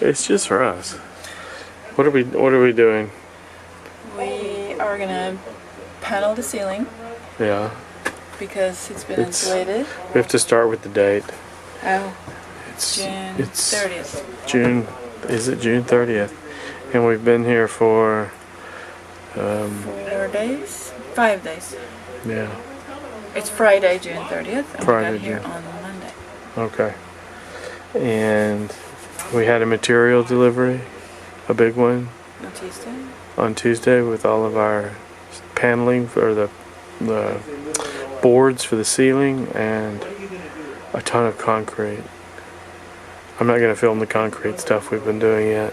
It's just for us. What are we doing? We are gonna panel the ceiling Yeah. because it's been insulated. We have to start with the date. Oh, It's June 30th. June. Is it June 30th? And we've been here for 4 days? 5 days. yeah. It's Friday, June 30th, and Friday, we got here June. on Monday. Okay. And we had a material delivery, a big one, On Tuesday? on Tuesday with all of our paneling for the boards for the ceiling and a ton of concrete. I'm not going to film the concrete stuff we've been doing yet,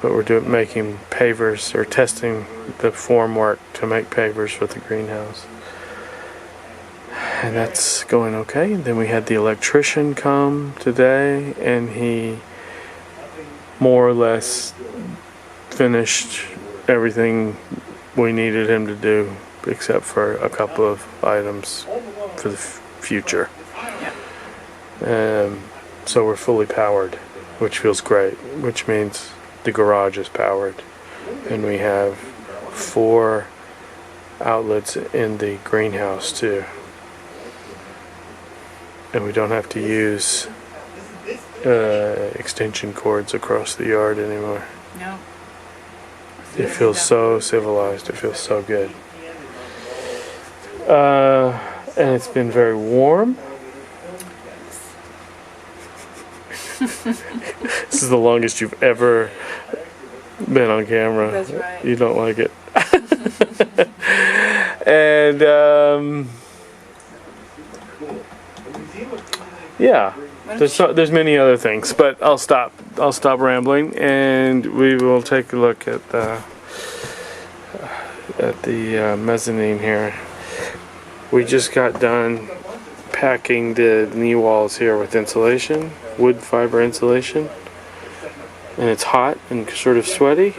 but we're making pavers or testing the formwork to make pavers for the greenhouse. And that's going okay. Then we had the electrician come today, and he more or less finished everything we needed him to do, except for a couple of items for the future. So we're fully powered, which feels great, which means the garage is powered. And we have 4 outlets in the greenhouse too. And we don't have to use extension cords across the yard anymore. No. It feels so civilized. It feels so good. And it's been very warm. This is the longest you've ever been on camera. That's right. You don't like it. And yeah, there's many other things, but I'll stop rambling, and we will take a look at the mezzanine here. We just got done packing the knee walls here with insulation, wood fiber insulation, and it's hot and sort of sweaty,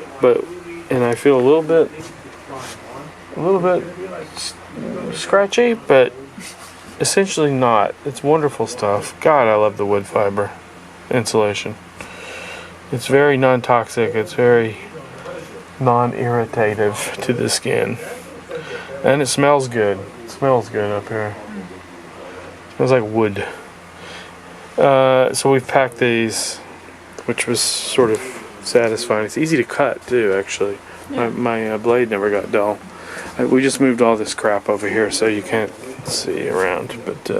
and I feel a little bit scratchy, but essentially not. It's wonderful stuff. God, I love the wood fiber insulation. It's very non-toxic. It's very non-irritative to the skin, and it smells good. It smells good up here. It smells like wood. So we've packed these, which was sort of satisfying. It's easy to cut too, actually. Yeah. My blade never got dull. We just moved all this crap over here so you can't see around, but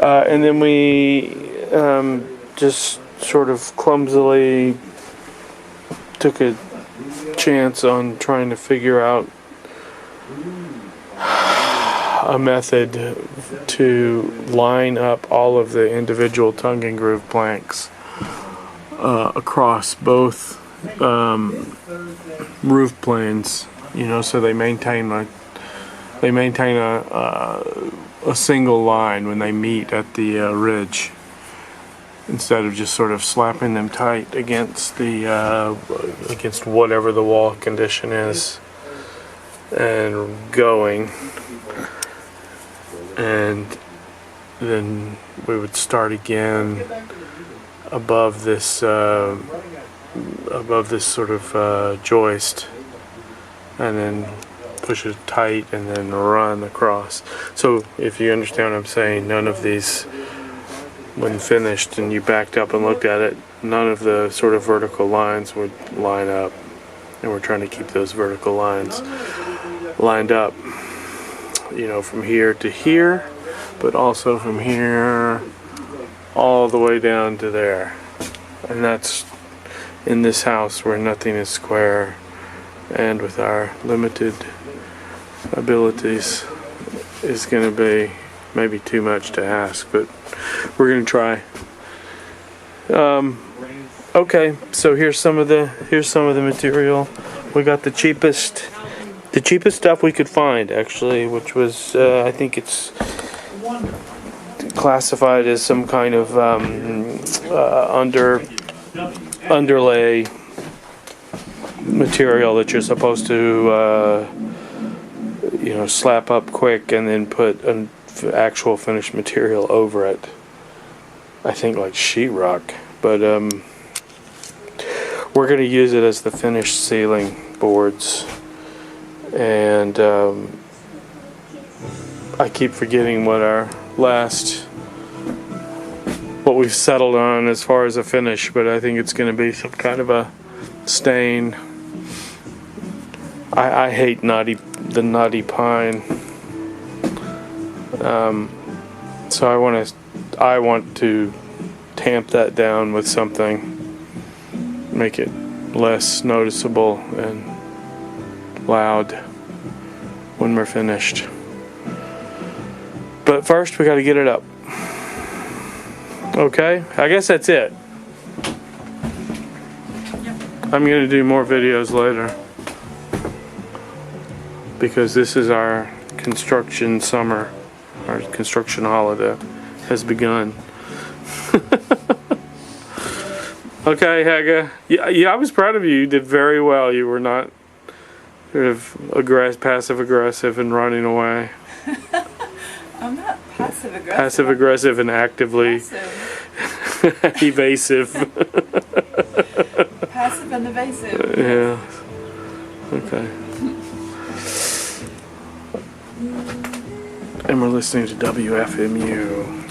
and then we just sort of clumsily took a chance on trying to figure out a method to line up all of the individual tongue and groove planks across both roof planes, so they maintain a single line when they meet at the ridge, instead of just sort of slapping them tight against against whatever the wall condition is and going. And then we would start again above this sort of joist, and then push it tight and then run across. So if you understand what I'm saying, none of these, when finished and you backed up and looked at it, none of the sort of vertical lines would line up, and we're trying to keep those vertical lines lined up, from here to here, but also from here all the way down to there. And that's in this house where nothing is square, and with our limited abilities is going to be maybe too much to ask, but we're going to try. Okay, so here's some of the material. We got the cheapest stuff we could find, actually, which was I think it's classified as some kind of underlay material that you're supposed to slap up quick and then put an actual finished material over it. I think like sheetrock, but we're going to use it as the finished ceiling boards. And I keep forgetting what we've settled on as far as a finish, but I think it's going to be some kind of a stain. I hate the knotty pine. So I want to tamp that down with something, make it less noticeable and loud when we're finished. But first we got to get it up. Okay, I guess that's it. Yep. I'm going to do more videos later because this is our construction summer. Our construction holiday has begun. Okay, Haga. Yeah, I was proud of you. You did very well. You were not sort of passive aggressive and running away. I'm not passive aggressive. Passive aggressive and actively evasive. Passive and evasive. Yeah. Okay. And we're listening to WFMU.